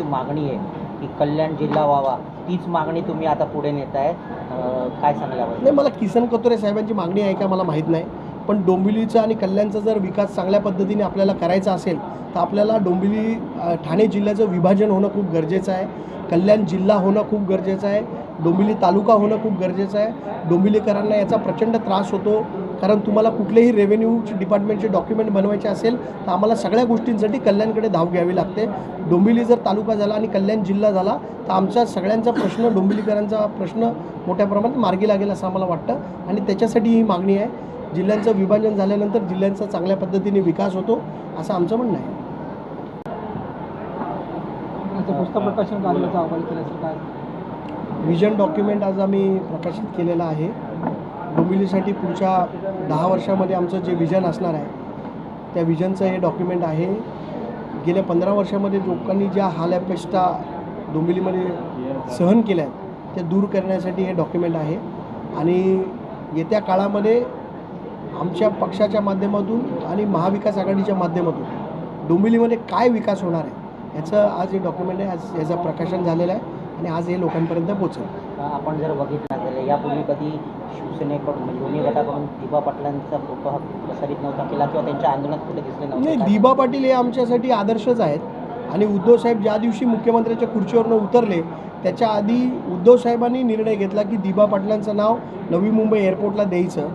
मागणी आहे की कल्याण जिल्हा व्हावा, तीच मागणी तुम्ही आता पुढे नेताय, काय सांगाल? नाही, मला किसन कथोरे साहेबांची मागणी आहे का मला माहीत नाही, पण डोंबिवलीचा आणि कल्याणचा जर विकास चांगल्या पद्धतीने आपल्याला करायचा असेल तर आपल्याला डोंबिवली ठाणे जिल्ह्याचं विभाजन होणं खूप गरजेचं आहे, कल्याण जिल्हा होणं खूप गरजेचं आहे, डोंबिवली तालुका होणं खूप गरजेचं आहे। डोंबिवलीकरांना याचा प्रचंड त्रास होतो, कारण तुम्हाला कुठलेही रेव्हेन्यू डिपार्टमेंटचे डॉक्युमेंट बनवायचे असेल तर आम्हाला सगळ्या गोष्टींसाठी कल्याणकडे धाव घ्यावी लागते। डोंबिवली जर तालुका झाला आणि कल्याण जिल्हा झाला तर आमचा सगळ्यांचा प्रश्न, डोंबिवलीकरांचा प्रश्न मोठ्या प्रमाणात मार्गी लागेल असं आम्हाला वाटतं आणि त्याच्यासाठी ही मागणी आहे। जिल्ह्यांचं विभाजन झाल्यानंतर जिल्ह्यांचा चांगल्या पद्धतीने विकास होतो असं आमचं म्हणणं आहे। पुस्तक प्रकाशन कार्याचं आवाहन केल्याचं काय? विजन डॉक्युमेंट आज आम्ही प्रकाशित केलेलं आहे। डोंबिवलीसाठी पुढच्या 10 वर्षामध्ये आमचं जे विजन असणार आहे त्या विजनचं हे डॉक्युमेंट आहे। गेल्या 15 वर्षामध्ये लोकांनी ज्या हालअपेष्टा डोंबिवलीमध्ये सहन केल्या आहेत त्या दूर करण्यासाठी हे डॉक्युमेंट आहे आणि येत्या काळामध्ये आमच्या पक्षाच्या माध्यमातून आणि महाविकास आघाडीच्या माध्यमातून डोंबिवलीमध्ये काय विकास होणार आहे याचं आज हे डॉक्युमेंट आहे। आज याचं प्रकाशन झालेलं आहे आणि आज हे लोकांपर्यंत पोहोचेल। आपण जर बघितलं तर यापूर्वी कधी शिवसेनेकडून म्हणजे दोन्ही गटाकडून दिबा पाटलांचा फोटो हा प्रसारित नव्हता केला किंवा त्यांच्या आंदोलनात कुठे दिसले नव्हते। नाही, दिबा पाटील हे आमच्यासाठी आदर्शच आहेत आणि उद्धव साहेब ज्या दिवशी मुख्यमंत्र्याच्या खुर्चीवरनं उतरले त्याच्या आधी उद्धव साहेबांनी निर्णय घेतला की दिबा पाटलांचं नाव नवी मुंबई एअरपोर्टला द्यायचं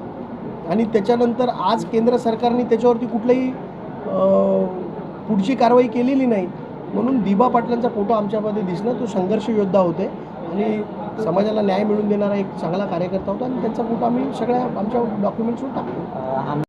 आणि त्याच्यानंतर आज केंद्र सरकारने त्याच्यावरती कुठलीही पुढची कारवाई केलेली नाही, म्हणून दिबा पाटलांचा फोटो आमच्यामध्ये दिसणं, तो संघर्ष योद्धा होते आणि समाजाला न्याय मिळवून देणारा एक चांगला कार्यकर्ता होता आणि त्यांचा फोटो आम्ही सगळ्या आमच्या डॉक्युमेंट्सवर टाकतो।